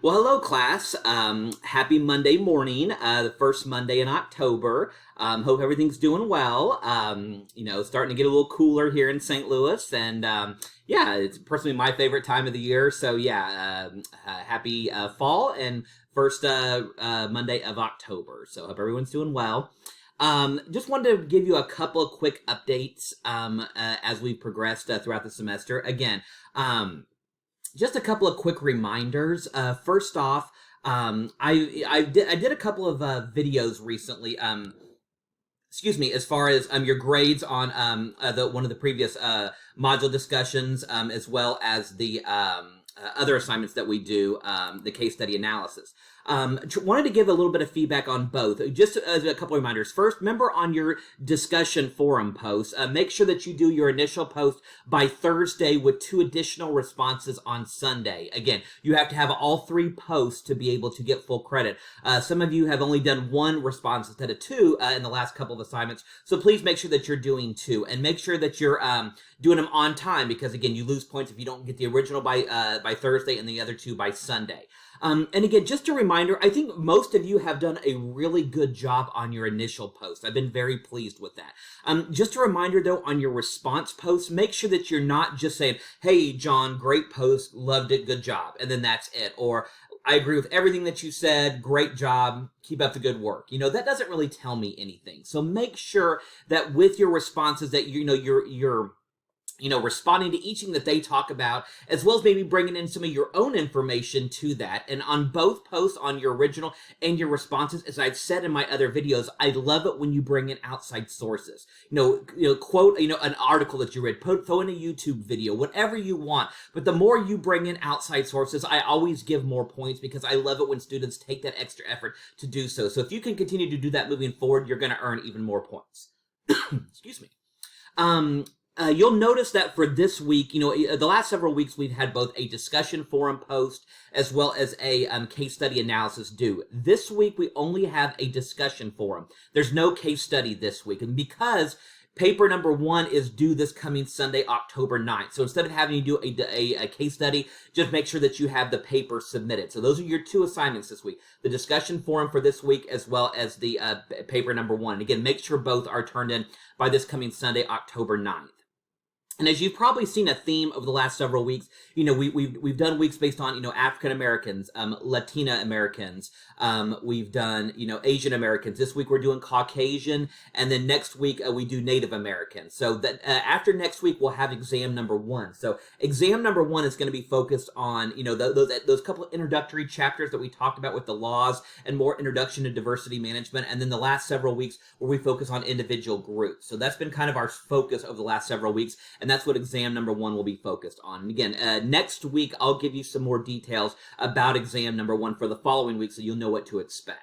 Well, hello, class. Happy Monday morning, the first Monday in October. Hope everything's doing well. Starting to get a little cooler here in St. Louis, and yeah, it's personally my favorite time of the year. So yeah, happy fall and first Monday of October. So hope everyone's doing well. Just wanted to give you a couple of quick updates as we progressed throughout the semester. Again, just a couple of quick reminders. First off, I did a couple of videos recently. Excuse me, as far as your grades on the one of the previous module discussions, as well as the other assignments that we do, the case study analysis. Wanted to give a little bit of feedback on both. Just as a couple of reminders. First, remember on your discussion forum posts, make sure that you do your initial post by Thursday with 2 additional responses on Sunday. Again, you have to have all 3 posts to be able to get full credit. Some of you have only done 1 response instead of 2 in the last couple of assignments, so please make sure that you're doing 2, and make sure that you're doing them on time, because again, you lose points if you don't get the original by Thursday and the other 2 by Sunday. And again, just a reminder, I think most of you have done a really good job on your initial post. I've been very pleased with that. Just a reminder, though, on your response posts, make sure that you're not just saying, hey, John, great post, loved it, good job, and then that's it. Or, I agree with everything that you said, great job, keep up the good work. That doesn't really tell me anything. So make sure that with your responses that, you're responding to each thing that they talk about, as well as maybe bringing in some of your own information to that. And on both posts, on your original and your responses, as I've said in my other videos, I love it when you bring in outside sources. Quote, an article that you read, throw in a YouTube video, whatever you want. But the more you bring in outside sources, I always give more points, because I love it when students take that extra effort to do so. So if you can continue to do that moving forward, you're going to earn even more points. Excuse me. You'll notice that for this week, the last several weeks we've had both a discussion forum post as well as a case study analysis due. This week we only have a discussion forum. There's no case study this week, and because paper number 1 is due this coming Sunday, October 9th. So instead of having you do a case study, just make sure that you have the paper submitted. So those are your 2 assignments this week. The discussion forum for this week, as well as the paper number 1. And again, make sure both are turned in by this coming Sunday, October 9th. And as you've probably seen a theme over the last several weeks, we've done weeks based on, African Americans, Latina Americans, we've done, Asian Americans. This week we're doing Caucasian, and then next week we do Native Americans. So that after next week we'll have exam number 1. So exam number 1 is going to be focused on, those couple of introductory chapters that we talked about with the laws and more introduction to diversity management, and then the last several weeks where we focus on individual groups. So that's been kind of our focus over the last several weeks, and that's what exam number 1 will be focused on. And again, next week, I'll give you some more details about exam number 1 for the following week, so you'll know what to expect.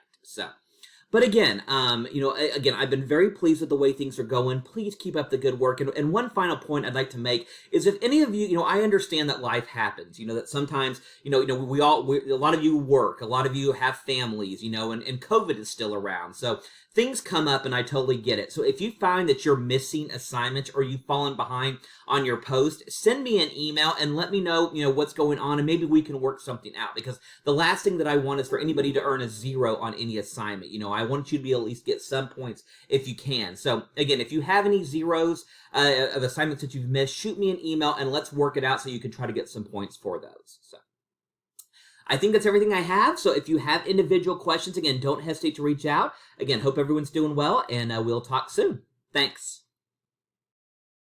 But again, I've been very pleased with the way things are going. Please keep up the good work. And one final point I'd like to make is, if any of you, I understand that life happens, that sometimes, a lot of you work, a lot of you have families, and COVID is still around. So things come up, and I totally get it. So if you find that you're missing assignments or you've fallen behind on your post, send me an email and let me know, what's going on, and maybe we can work something out, because the last thing that I want is for anybody to earn a 0 on any assignment. I want you to be at least get some points if you can. So again, if you have any 0s of assignments that you've missed, shoot me an email and let's work it out so you can try to get some points for those. So I think that's everything I have. So if you have individual questions, again, don't hesitate to reach out. Again, hope everyone's doing well, and we'll talk soon. Thanks.